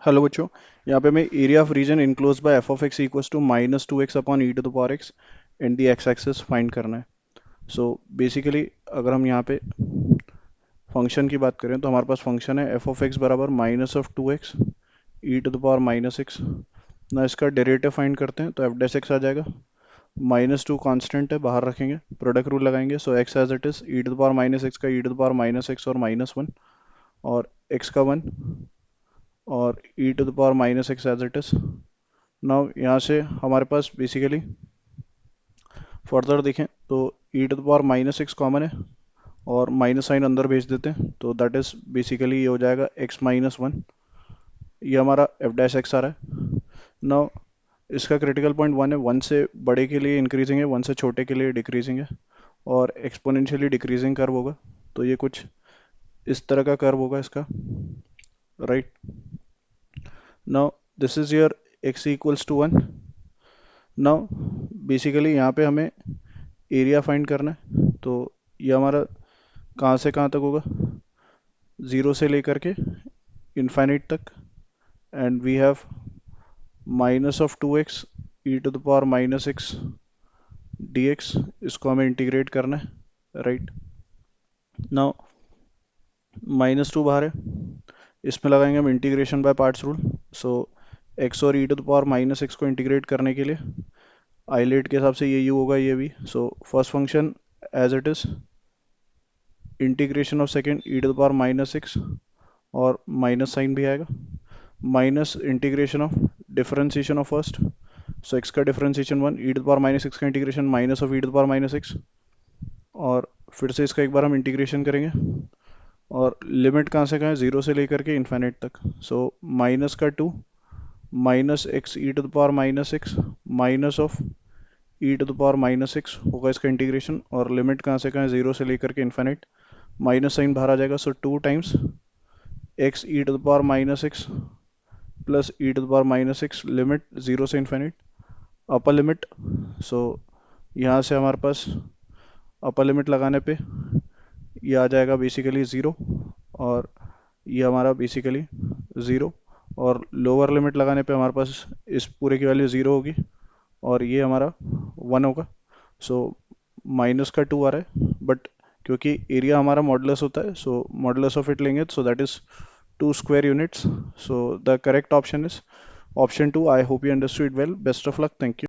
Hello बच्चों, यहाँ पे मैं area of region enclose by F of X equals to -2x upon E to the power X in the X axis find करना है। So basically अगर हम यहाँ पे फंक्शन की बात करें तो हमारे पास फंक्शन है एफ ऑफ एक्स बराबर -2x E to the power -x। ना इसका डेरिवेटिव फाइंड करते हैं तो एफ डैश एक्स आ जाएगा। -2 कांस्टेंट है, बाहर रखेंगे, प्रोडक्ट रूल लगाएंगे, so X as it is E to the power -x का E to the power -x और -1 और x का 1 और E to the power -x as it is. Now यहाँ से हमारे पास बेसिकली फर्दर देखें तो E to the power -6 common है और माइनस साइन अंदर भेज देते हैं तो दैट इज बेसिकली ये हो जाएगा x-1। ये हमारा एफ डैश एक्स आ रहा है। नाउ इसका क्रिटिकल पॉइंट 1 है, 1 से बड़े के लिए इंक्रीजिंग है, 1 से छोटे के लिए डिक्रीजिंग है और एक्सपोनेंशियली डिक्रीजिंग कर्व होगा। तो ये कुछ इस तरह का कर्व होगा इसका, right. Now this is your x equals to 1। Now basically यहाँ पे हमें एरिया फाइंड करना है तो ये हमारा कहाँ से कहाँ तक होगा, ज़ीरो से लेकर के इन्फाइनाइट तक। And we have -2x E to the power -x dx, इसको हमें इंटीग्रेट करना है, राइट। नाउ -2 बाहर है, इसमें लगाएंगे हम integration by parts rule. So x और E to the power -x को इंटीग्रेट करने के लिए आइलेट के हिसाब से ये u होगा, ये भी। So first function as it is integration of second E to the power -x और माइनस साइन भी आएगा, minus integration of differentiation of first. So x का differentiation 1, E to the power -x का integration minus of E to the power -x और फिर से इसका एक बार हम इंटीग्रेशन करेंगे और लिमिट कहाँ से कहाँ है, ज़ीरो से लेकर के इन्फाइनाइट तक। सो माइनस का 2 minus x e to the power -x minus of E to the power -x होगा इसका इंटीग्रेशन और लिमिट कहाँ से कहाँ है, ज़ीरो से लेकर के इन्फाइनाइट, माइनस साइन बाहर आ जाएगा। So 2 times x e to the power -x plus e to the power -x, limit zero से इन्फाइनाइट, अपर लिमिट। सो यहाँ से हमारे पास अपर लिमिट लगाने पे ये आ जाएगा बेसिकली ज़ीरो और ये हमारा बेसिकली ज़ीरो और लोअर लिमिट लगाने पे हमारे पास इस पूरे की वैल्यू ज़ीरो होगी और ये हमारा 1 होगा। सो माइनस का 2 आ रहा है, बट क्योंकि एरिया हमारा मॉडुलस होता है सो मॉडुलस ऑफ इट लेंगे, so that is 2 square units. So the correct option is option 2। I hope you understood well. Best of luck, thank you.